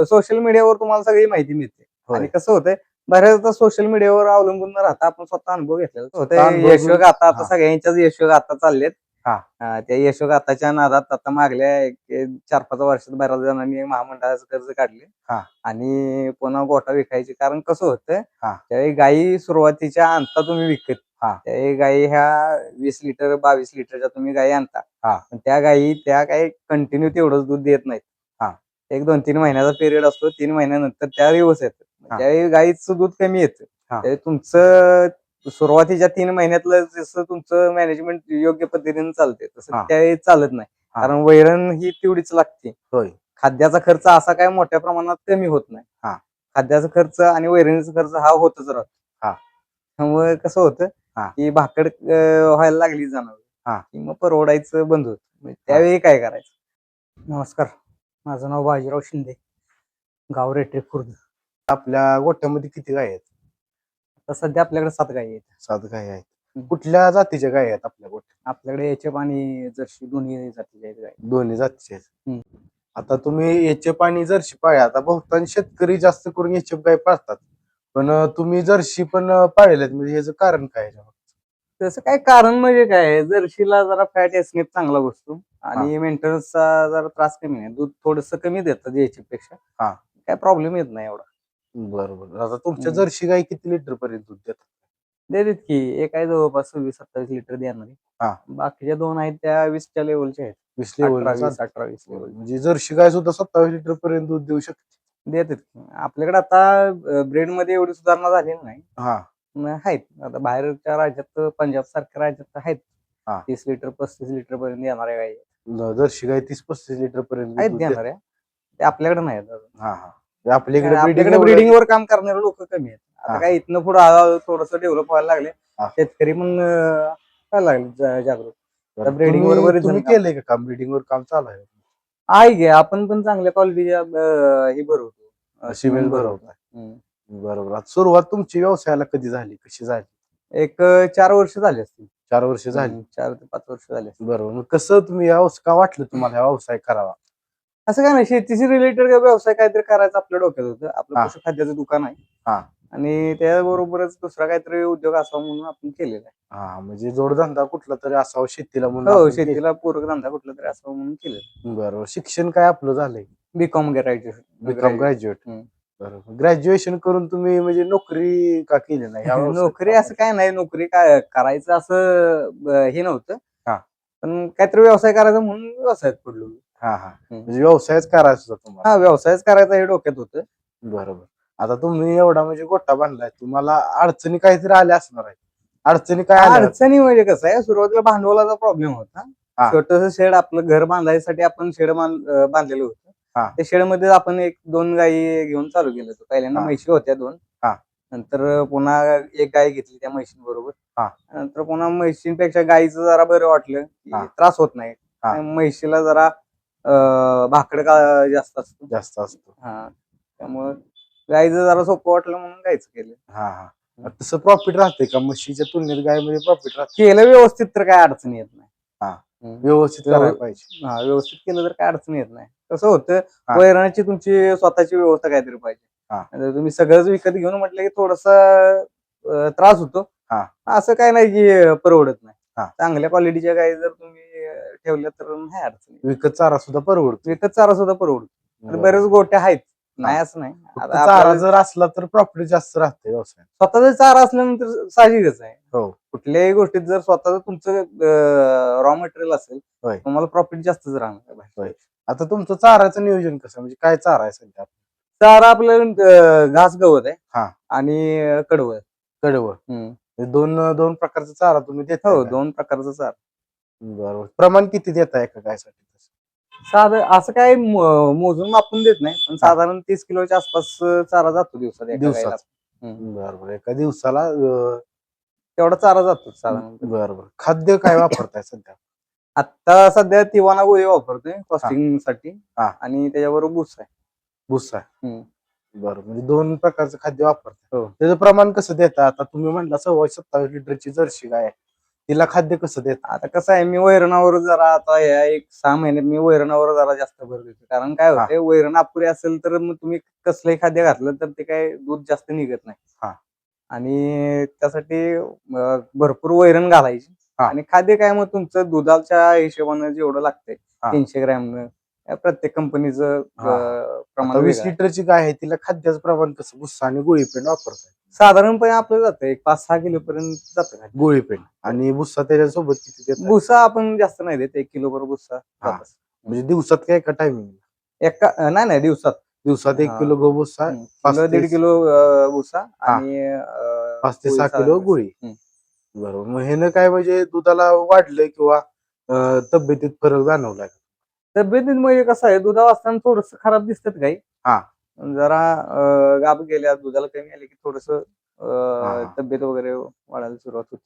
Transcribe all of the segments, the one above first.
Social मीडियावर तुम्हाला सगळी माहिती मिळते. होय. आणि कसं होतंय, बऱ्याचदा सोशल मीडियावर अवलंबून न राहता आपण स्वतः अनुभव घेतलेला होतंय. अनुभव यशोगाथा आता हा. सगळ्यांच्याच यशोगाथा चाललेत. हा. त्या यशोगाथाच्या नादात आता मागल्या 4-5 वर्षात बऱ्याच जणांनी महामंडळाचं कर्ज काढले. हा. आणि पुन्हा गोठा विकायचे. कारण कसं होतं, हा. त्यावेळी गायी सुरुवातीच्या आणता तुम्ही विकत. हा. त्यावेळी गायी ह्या 20 लिटर 22 लिटरच्या तुम्ही गायी आणता. हा. पण त्या गायी त्या काही कंटिन्यू तेवढंच दूध देत नाहीत. हा. एक 2-3 महिन्याचा पिरियड असतो. 3 महिन्यानंतर त्या रिवर्स येतात. त्यावेळी गायीचं दूध कमी येतं. त्यावेळी तुमचं सुरुवातीच्या 3 महिन्यातलं जसं तुमचं मॅनेजमेंट योग्य पद्धतीने चालते तसं त्यावेळी चालत नाही. कारण वैरण ही तेवढीच लागते. खाद्याचा खर्च असा काय मोठ्या प्रमाणात कमी होत नाही. खाद्याचा खर्च आणि वैरणीचा खर्च हा होतच राहतो. त्यामुळे कसं होतं की भाकड व्हायला लागली जनावर की मग परवडायचं बंद होत. त्यावेळी काय करायचं. नमस्कार, माझं नाव बाजीराव शिंदे, गाव रेटे, खुर्द. आपल्या गोठ्यामध्ये किती गाय आहेत? तर सध्या आपल्याकडे 7 गायी आहेत. 7 गाय आहेत. कुठल्या जातीच्या गाय आहेत आपल्या गोठ्यात? आपल्याकडे एचएफ आणि जर्सी दोन्ही जातीच्या आहेत गाय. दोन्ही जातीचे आहेत. आता तुम्ही एचएफ आणि जर्सी पाळ्या, आता बहुतांश शेतकरी जास्त करून एचएफ गाय पाळतात, पण तुम्ही जर्सी पण पाळल्यात, म्हणजे याचं कारण काय? तसं काय कारण म्हणजे काय, जर्शीला जरा फॅट एसनेप चांगला बसतो आणि मेंटेनन्सचा जरा त्रास कमी आहे. दूध थोडस कमी देतं एचएफ पेक्षा. काय प्रॉब्लेम येत नाही एवढा. बरोबर. आता तुमच्या जर्सी गाय किती लिटर पर्यंत दूध देतात? देतात की, एक आहे जवळपास 26-27 लिटर देणारी. बाकीच्या 2 आहेत त्या 20च्या लेवलच्या आहेत. 20 लेवल, 18-20 लेवल. म्हणजे जर्सी गाय सुद्धा 27 लिटर पर्यंत दूध देऊ शकते. देतात. आपल्याकडे आता ब्रेड मध्ये एवढी सुधारणा झालेली नाही. आहेत आता बाहेरच्या राज्यात, पंजाब सारख्या राज्यात आहेत 30 लिटर 35 लिटर पर्यंत येणाऱ्या गाई. जर्सी गाय 30-35 लिटर पर्यंत आहेत देणाऱ्या. ते आपल्याकडे नाही आहेत. आपल्याकडे ब्रीडिंग वर काम करणारे लोक कमी आहेत. आता काय इथनं पुढे हळूहळू थोडस डेव्हलप व्हायला लागले. शेतकरी पण व्हायला लागले जागरूक. ब्रीडिंग वर बरेच तुम्ही केलंय का काम? ब्रीडिंग वर काम चालू आहे की, आपण पण चांगल्या क्वालिटीच्या हे भरवतो, सिमेंट भरवतो. बरोबर. सुरुवात तुमची व्यवसायाला कधी झाली, कशी झाली? एक 4 वर्ष झाली असतील. 4 वर्ष झाली. 4 ते 5 वर्ष झाले. बरोबर. मग कसं तुम्ही का वाटलं तुम्हाला हा व्यवसाय करावा? असं काय नाही, शेतीशी रिलेटेड व्यवसाय काहीतरी करायचं आपल्या डोक्यात होतं. आपलं पशुखाद्याचं दुकान आहे आणि त्याबरोबरच दुसरा काहीतरी उद्योग असावा म्हणून आपण केलेला आहे. म्हणजे जोडधंदा कुठला तरी असावा शेतीला म्हणून. हो, शेतीला पूरक धंदा कुठला तरी असावा म्हणून केलेला. बरोबर. शिक्षण काय आपलं झालंय? BCom graduate. बरोबर. ग्रॅज्युएशन करून तुम्ही म्हणजे नोकरी का केली नाही? नोकरी असं काय नाही, नोकरी काय करायचं असं हे नव्हतं. पण काहीतरी व्यवसाय करायचा म्हणून व्यवसायात पडलो. म्हणजे व्यवसायच करायचा होता तुम्हाला? व्यवसायच करायचा हे डोक्यात होतं. बरोबर. आता तुम्ही एवढा म्हणजे गोठा बांधलाय, तुम्हाला अडचणी काहीतरी आल्या असणार आहे. अडचणी काय आल्या? अडचणी म्हणजे कसं आहे, सुरुवातीला भांडवलाचा प्रॉब्लेम होता. छोटस शेड, आपलं घर बांधायसाठी आपण शेड बांधलेलं होतं. त्या शेड मध्ये आपण 1-2 गायी घेऊन चालू केलं होतं. पहिल्यांदा म्हशी होत्या 2. नंतर पुन्हा एक गाय घेतली त्या म्हशीं बरोबर. नंतर पुन्हा म्हशींपेक्षा गायीचं जरा बरं वाटलं, त्रास होत नाही. म्हशीला जरा भाकड जास्त असतो. त्यामुळे गायचं जरा सोपं वाटलं म्हणून गायचं केलं. तसं प्रॉफिट राहते का म्हशीच्या तुलनेत गायमध्ये? प्रॉफिट राहते. केलं व्यवस्थित तर काय अडचण येत नाही. व्यवस्थित करायला पाहिजे. व्यवस्थित केलं तर काय अडचण येत नाही. कसं होतं, वैरणाची तुमची स्वतःची व्यवस्था काहीतरी पाहिजे. तुम्ही सगळंच विकत घेऊन म्हटलं की थोडासा त्रास होतो. असं काय नाही की परवडत नाही. चांगल्या क्वालिटीच्या गायी जर तुम्ही ठेवल्या तर नाही अडचण. विकत चारा सुद्धा परवडतो. बरेच गोट्या आहेत, नाही असं नाही. चारा जर असला तर प्रॉफिट जास्त राहते व्यवसाय. स्वतःचा चारा असल्यानंतर साहजिकच आहे. कुठल्याही गोष्टीत जर स्वतःच तुमचं रॉ मटेरियल असेल, तुम्हाला प्रॉफिट जास्तच राहणार. आता तुमचं चाराचं नियोजन कसं, म्हणजे काय चारा आहे सध्या? चारा आपलं घास गवत आहे आणि कडवळ. दोन प्रकारचा चारा तुम्ही देता? 2 प्रकारचा चारा. बरोबर. प्रमाण किती देता एका गायसाठी? साधं असं काय मोजून मापून देत नाही, पण साधारण 30 किलोच्या आसपास चारा जातो दिवसात. बरोबर. एका दिवसाला तेवढा चारा जातो साधारण. बरोबर. खाद्य काय वापरताय सध्या? आता सध्या तिवाना गोळी वापरतोय कॉस्टिंग साठी आणि त्याच्याबरोबर भुसा आहे. बरोबर. म्हणजे 2 प्रकारचं खाद्य वापरतात. त्याचं प्रमाण कसं देता? आता तुम्ही म्हणला 27 लिटरची जर्सी गाय आहे, तिला खाद्य कसं देत? आता कसं आहे, मी वैरणावर जरा आता या 1-6 महिन्यात मी वैरणावर जरा जास्त भर देतो. कारण काय हा. होतंय, वैरण अपुरी असेल तर मग तुम्ही कसलंही खाद्य घातलं तर ते काय दूध जास्त निघत नाही. हा. आणि त्यासाठी भरपूर वैरण घालायची. हा. आणि खाद्य काय मग तुमचं दुधाच्या हिशोबानं जेवढं लागतंय हा. 300 ग्रॅमनं, प्रत्येक कंपनीचं हा. प्रमाण आता 20 वेगळं आहे. लिटरची गाय आहे, तिला खाद्याचं प्रमाण कसं भुस्सा आणि गोळी पेंड वापरताय? साधारणपणे आपलं जातं एक 5-6 किलो पर्यंत जातं खाद्य. गोळी पेंड आणि भुस्सा त्याच्यासोबत किती देत? भुसा आपण जास्त नाही देत, 1 किलो भर भुसा हा. जात. म्हणजे दिवसात काय एका टायमिंग? नाही दिवसात. दिवसात 1 हा. किलो गहू भुस्सा, 5 किलो ते 1.5 किलो भुसा हा. आणि 5 ते पोळी 6 किलो साधारण. गोळी. हम्म. बरोबर. मग ह्यानं काय म्हणजे दुधाला वाढलंय किंवा तब्येतीत फरक जाणवलाय? तब्येतीत म्हणजे कसं आहे, दुधावर असताना थोडस खराब दिसतात काही. हा. जरा गाभ गेल्या, दुधाला कमी आले की थोडस हा. तब्येत वगैरे वाढायला सुरुवात होते.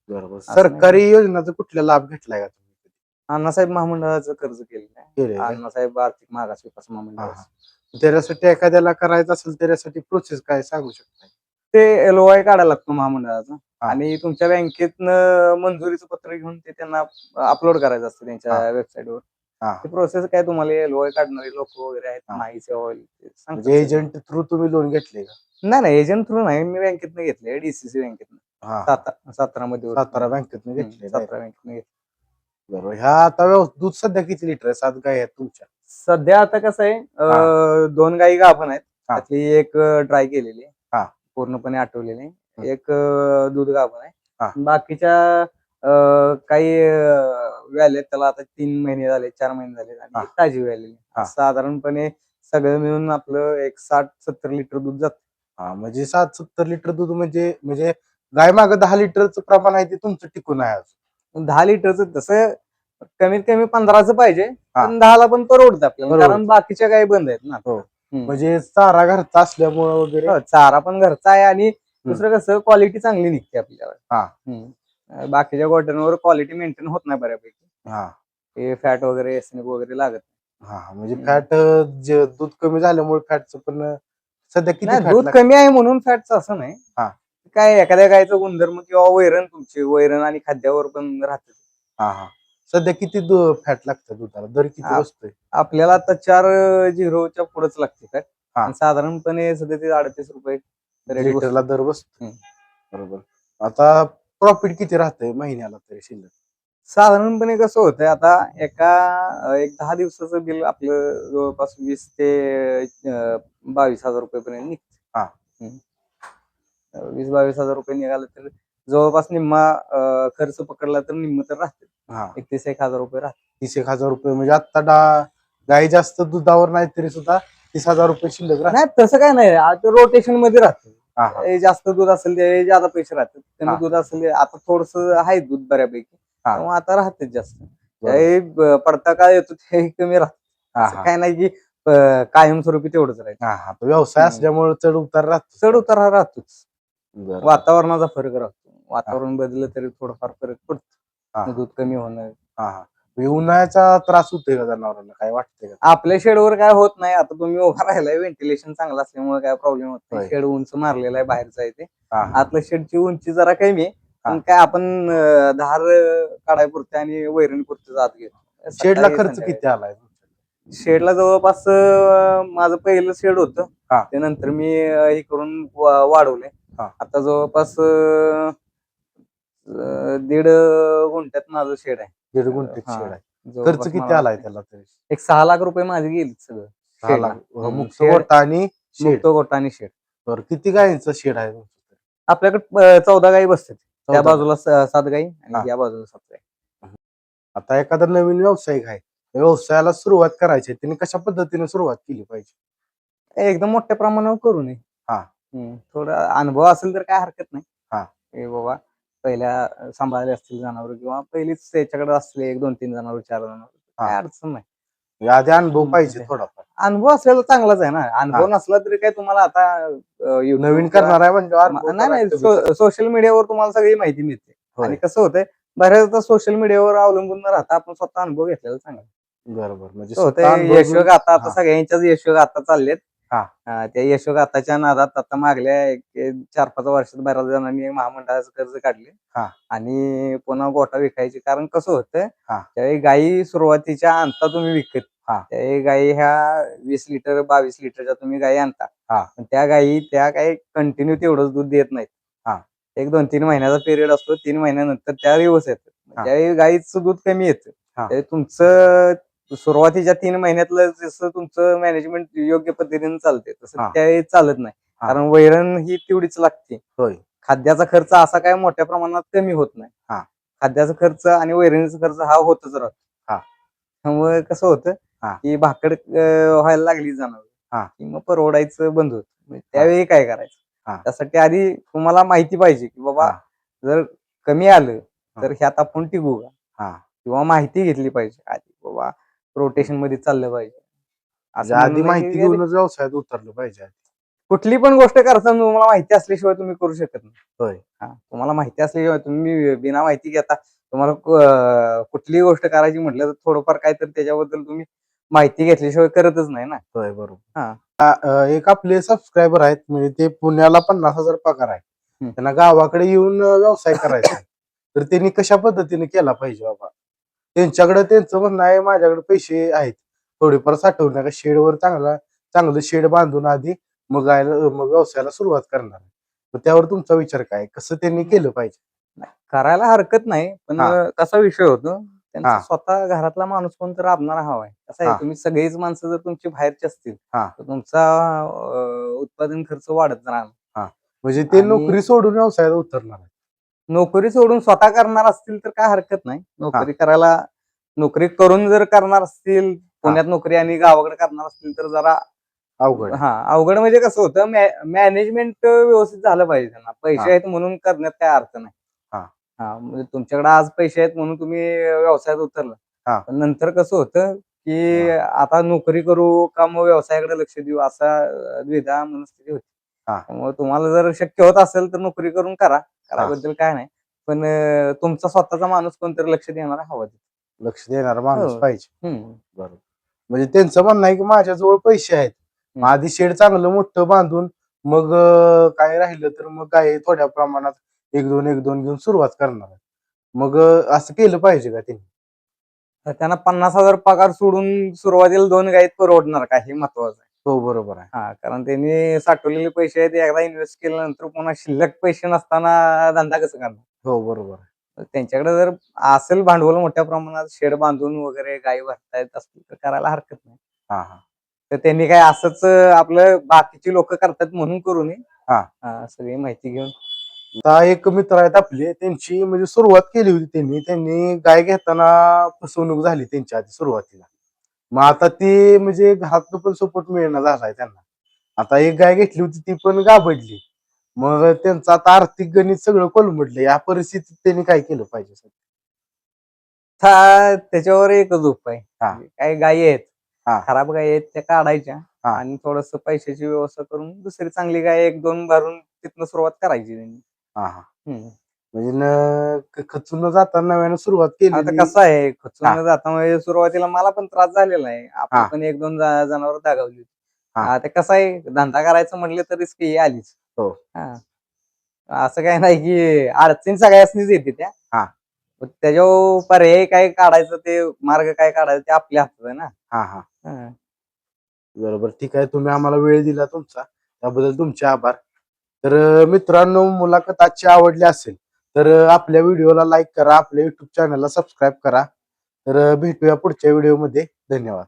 बरोबर. असं नाही सरकारी योजनाचा कुठला लाभ घेतलाय का तुम्ही? अण्णासाहेब महामंडळाचं कर्ज केलेलं आहे. केलंय का? अण्णासाहेब आर्थिक मागास विकास हा. महामंडळाचं. त्याच्यासाठी एखाद्याला करायचं असेल त्याच्यासाठी प्रोसेस काय सांगू शकताय? ते LOI काढायला लागतो महामंडळाचा. हा. आणि तुमच्या बँकेतनं मंजुरीचं पत्र घेऊन ते त्यांना अपलोड करायचं असतं त्यांच्या वेबसाईटवर. हा. ती प्रोसेस काय, तुम्हाला LOI काढणारे लोक वगैरे आहेत, हा. माही सेवा होईल ते सांगतात म्हणजे सगळं. एजंट थ्रू तुम्ही लोन घेतले का? नाही एजंट थ्रू नाही, मी बँकेतनं घेतले, DCC बँकेतनं. हा. सातारा मध्ये सातारा बँकेतनं घेतले. सातारा बँकेतनं घेतले. बरोबर. ह्या आता दूध सध्या किती लिटर आहे? 7 गाय आहेत तुमच्या? सध्या आता कसं आहे, हा. 2 गायी गाभण आहेत. हा. त्यातली एक ड्राय केलेली आहे, हा. पूर्णपणे आटवलेली आहे. हम्म. एक दूध गाभण हा. आहे. बाकीच्या काही व्याले आहेत, त्याला आता 3 महिने झाले, 4 महिने झाले, आणि हा. एक ताजी व्यालेली. हा. साधारणपणे सगळं मिळून आपलं एक 60-70 लिटर दूध जातं. हा. म्हणजे 7-70 लिटर दूध म्हणजे म्हणजे गाय मागं 10 लिटरचं प्रमाण आहे ते तुमचं टिकून आहे अजून? 10 लिटरचं तसं कमीत कमी 15चं पाहिजे, हा. पण 10ला पण परवडतं आपल्याला, परवडतं. कारण बाकीच्या काही बंद आहेत ना. हो. म्हणजे चारा घरचा असल्यामुळे वगैरे. हो, चारा पण घरचा आहे, आणि दुसरं कसं क्वालिटी चांगली निघते आपल्याला. हा. बाकीच्या गोट्यांवर क्वालिटी मेंटेन होत नाही बऱ्यापैकी. हा. हे फॅट वगैरे एसनिक वगैरे लागत हा. म्हणजे फॅट दूध कमी झाल्यामुळे फॅटचं पण सध्या किती नाही. फॅट दूध लागतं? कमी आहे म्हणून फॅटचं असं नाही. हा. काय एखाद्या गायचं गुणधर्म किंवा वैरण, तुमची वैरण आणि खाद्यावर पण राहते. हा. हा. सध्या किती फॅट लागतं दुधाला? दर किती बसतोय? आपल्याला आता 4.0च्या पुढेच लागते फॅट. हा. आणि साधारणपणे सध्या ते 38 रुपये लिटरला दर बसतो. बरोबर. आता प्रॉफिट किती राहतंय महिन्याला तरी शिल्लक? साधारणपणे कसं होतंय, आता एक 10 दिवसाचं बिल आपलं जवळपास 20 ते 22,000 रुपयेपर्यंत निघतं. हा. 20-22 हजार रुपये निघाले तर जवळपास निम्मा खर्च पकडला तर निम्म तर राहते. हा. 31-1 हजार रुपये राहते. 30,000 रुपये म्हणजे आता गाय जास्त दुधावर नाही तरी सुद्धा 30,000 रुपये शिल्लक राहते. नाही तसं काय नाही, आता रोटेशन मध्ये राहते. हा. हा. जास्त दूध असेल ते जादा पैसे राहतात, कमी हा. दूध असेल ते आता थोडस आहे दूध बऱ्यापैकी, हा. तेव्हा आता राहतेच जास्त. बरोबर. हे पडता काय येतो ते कमी राहत. हा. असं हा. काय नाही की कायमस्वरूपी तेवढंच राहतं. हा. हा. व्यवसाय असल्यामुळे चढ उतार राहतो. चढ उतार हा राहतोच. बरोबर. वातावरणाचा फरक राहतो. वातावरण बदललं तरी थोडंफार फरक हा. पडतो. दूध कमी होणं. हा. हा. म्हणजे उन्हाळ्याचा त्रास होतोय का जनावरांना? काय वाटतंय का? आपल्या शेडवर काय होत नाही. आता तुम्ही उभा राहिलाय, व्हेंटिलेशन चांगलं असल्यामुळे काय प्रॉब्लेम होत नाही. होय. शेड उंच मारलेला आहे, बाहेरचा आहे ते. हा. आतलं शेडची उंची जरा कमी आहे, पण काय आपण धार काढायपुरते आणि वैरणीपुरते जात घेतो. शेडला सकाळी, खर्च संध्याकाळी. किती आलाय? शेडला जवळपास माझं पहिलं शेड होतं, हा. त्यानंतर मी हे करून वाढवले. हा. आता जवळपास 1.5 गुंठ्यात माझं शेड आहे. 1.5 गुंठ्यात हा. शेड आहे. खर्च जवळपास किती मला आलाय वाटतंय त्याला तरी? एक 6 लाख रुपये माझे गेले सगळं. 6 लाख शेडला. मुक्त शेड, गोठा आणि शेड. मुक्त गोठा आणि शेड. बरं. किती गायींचं शेड आहे? आपल्याकडे 14 गायी बसतात. त्या 14 बाजूला 7 गायी हा. आणि या बाजूला 7 गायी. आता एखादा नवीन व्यावसायिक आहे, व्यवसायाला सुरुवात करायची आहे, त्यांनी कशा पद्धतीने सुरुवात केली पाहिजे? एकदम मोठ्या प्रमाणावर करू नये. हा. थोडा अनुभव असेल तर काय हरकत नाही. हा. हे बाबा पहिल्या सांभाळले असतील जनावर, किंवा पहिलीच त्याच्याकडे असले 1-2-3 जनावर, 4 जनावर, हा. काय अडचण नाही. आधी अनुभव पाहिजे थोडाफार. अनुभव असलेला चांगलाच आहे ना. अनुभव नसला तरी काय तुम्हाला आता नवीन करणार आहे म्हणजे नाही, सोशल मीडियावर तुम्हाला सगळी माहिती मिळते. होय. आणि कसं होतंय, बऱ्याचदा सोशल मीडियावर अवलंबून न राहता आपण स्वतः अनुभव घेतलेला चांगला. बरोबर. म्हणजे होतंय यशोगाथा, आता सगळ्यांच्याच यशोगाथा चाललेत. त्या यशोगाथाच्या नादात आता मागल्या 4-5 वर्षात बऱ्याच जणांनी महामंडळाचं कर्ज काढले आणि पुन्हा गोठा विकायचे. कारण कसं होतं, त्यावेळी गायी सुरुवातीच्या आणता तुम्ही विकत, त्यावेळी गायी ह्या 20 लिटर 22 लिटरच्या तुम्ही गायी आणता, पण त्या गायी त्या काही कंटिन्यू तेवढंच दूध देत नाहीत. एक 2-3 महिन्याचा पिरियड असतो, 3 महिन्यानंतर त्या रिवर्स येतात. त्यावेळी गायीचं दूध कमी येतं. त्यावेळी तुमचं सुरुवातीच्या 3 महिन्यातलं जसं तुमचं मॅनेजमेंट योग्य पद्धतीने चालते तसं त्यावेळी चालत नाही. कारण वैरण ही तेवढीच लागते. खाद्याचा खर्च असा काय मोठ्या प्रमाणात कमी होत नाही. खाद्याचा खर्च आणि वैरणीचा खर्च हा होतच राहतो. त्यामुळे कसं होतं की भाकड व्हायला लागली जनावर की मग परवडायचं बंद होत. त्यावेळी काय करायचं, त्यासाठी आधी तुम्हाला माहिती पाहिजे की बाबा जर कमी आलं तर ह्यात आपण टिकू का, किंवा माहिती घेतली पाहिजे आधी बाबा रोटेशन मध्ये चाललं पाहिजे. असं आधी म्हणणं माहिती की घेऊनच व्यवसायात उतरलं पाहिजे. कुठली पण गोष्ट करताना तुम्हाला माहिती असल्याशिवाय तुम्ही करू शकत नाही. होय. तुम्हाला माहिती असल्याशिवाय तुम्ही बिना माहिती घेता तुम्हाला कुठलीही गोष्ट करायची म्हटलं तर थोडंफार काय तर त्याच्याबद्दल तुम्ही माहिती घेतल्याशिवाय करतच नाही ना. होय, बरोबर. एक आपले सबस्क्रायबर आहेत, म्हणजे ते पुण्याला 50,000 पगार आहे, त्यांना गावाकडे येऊन व्यवसाय करायचा आहे. तर त्यांनी कशा पद्धतीने केला पाहिजे बाबा? त्यांच्याकडे त्यांचं म्हणणं आहे, माझ्याकडे पैसे आहेत थोडेफार साठवून शेडवर चांगलं शेड बांधून आधी मग व्यवसायाला सुरुवात करणार. त्यावर तुमचा विचार काय, कसं त्यांनी केलं पाहिजे? करायला हरकत नाही, पण कसा विषय होतो, त्यांचा स्वतः घरातला माणूस कोणतरी राबणारा हवाय. कसं आहे, तुम्ही सगळीच माणसं जर तुमची बाहेरची असतील तर तुमचा उत्पादन खर्च वाढत राहणार. म्हणजे ते नोकरी सोडून व्यवसायात उतरणार. नोकरी सोडून स्वतः करणार असतील तर काय हरकत नाही. नोकरी करायला, नोकरी करून जर करणार असतील, पुण्यात नोकरी आणि गावाकडे करणार असतील तर जरा अवघड. अवघड म्हणजे कसं होतं, मॅनेजमेंट व्यवस्थित झालं पाहिजे. त्यांना पैसे आहेत म्हणून करण्यात काय अर्थ नाही. म्हणजे तुमच्याकडे आज पैसे आहेत म्हणून तुम्ही व्यवसायात उतरला, पण नंतर कसं होतं की आता नोकरी करू का मग व्यवसायाकडे लक्ष देऊ, असा द्विधा मनस्थिती होती. त्यामुळे तुम्हाला जर शक्य होत असेल तर नोकरी करून कराबद्दल काय नाही, पण तुमचा स्वतःचा माणूस कोणतरी लक्ष देणारा हवा. लक्ष देणारा माणूस पाहिजे. बरोबर. म्हणजे त्यांचं म्हणणं आहे की माझ्याजवळ पैसे आहेत, आधी शेड चांगलं मोठं बांधून मग काय राहिलं तर मग काय थोड्या प्रमाणात एक दोन घेऊन सुरुवात करणार. मग असं केलं पाहिजे का त्यांनी? तर त्यांना 50,000 पगार सोडून सुरुवातीला 2 गायीत परवडणार का, हे महत्वाचं आहे. हो, बरोबर आहे. कारण त्यांनी साठवलेले पैसे आहेत, एकदा इन्व्हेस्ट केल्यानंतर पुन्हा शिल्लक पैसे नसताना धंदा कसं करणार? हो, बरोबर आहे. त्यांच्याकडे जर असेल भांडवल मोठ्या प्रमाणात, शेड बांधून वगैरे गायी भरता येत असतील तर करायला हरकत नाही. तर त्यांनी काय असंच आपलं बाकीची लोक करतात म्हणून करू नये. सगळी माहिती घेऊन. आता एक मित्र आहेत आपले, त्यांची म्हणजे सुरुवात केली होती त्यांनी गाय घेताना फसवणूक झाली त्यांच्या आधी सुरुवातीला. मग आता ती म्हणजे घरातनं पण सपोर्ट मिळणं झालाय त्यांना. आता एक गाय घेतली होती ती पण गाभडली. मग त्यांचं आता आर्थिक गणित सगळं कोलमडलं. या परिस्थितीत त्यांनी काय केलं पाहिजे? त्याच्यावर एकच उपाय, काही गायी आहेत खराब गायी आहेत त्या काढायच्या आणि थोडस पैशाची व्यवस्था करून दुसरी चांगली गाय 1-2 भरून तिथनं सुरुवात करायची त्यांनी. म्हणजे खचून जाताना नव्यानं सुरुवात केली. आता कसं आहे, खचून जाता म्हणजे सुरुवातीला मला पण त्रास झालेला आहे. आपण पण 1-2 जनावर दागावली होती. आता कसं आहे, धंदा करायचं म्हटलं तर रिस्क ही आलीच. असं काय नाही की अडचणी सगळ्यासनीच येते त्या, त्याच्यावर पर्याय काय काढायचं, ते मार्ग काय काढायचं ते आपल्या हातात आहे ना. बरोबर, ठीक आहे. तुम्ही आम्हाला वेळ दिला तुमचा, त्याबद्दल तुमचे आभार. तर मित्रांनो, मुलाखत आजची आवडली असेल तर आपल्या व्हिडिओला लाईक करा, आपल्या युट्यूब चॅनलला सबस्क्राईब करा. तर भेटूया पुढच्या व्हिडिओमध्ये. धन्यवाद.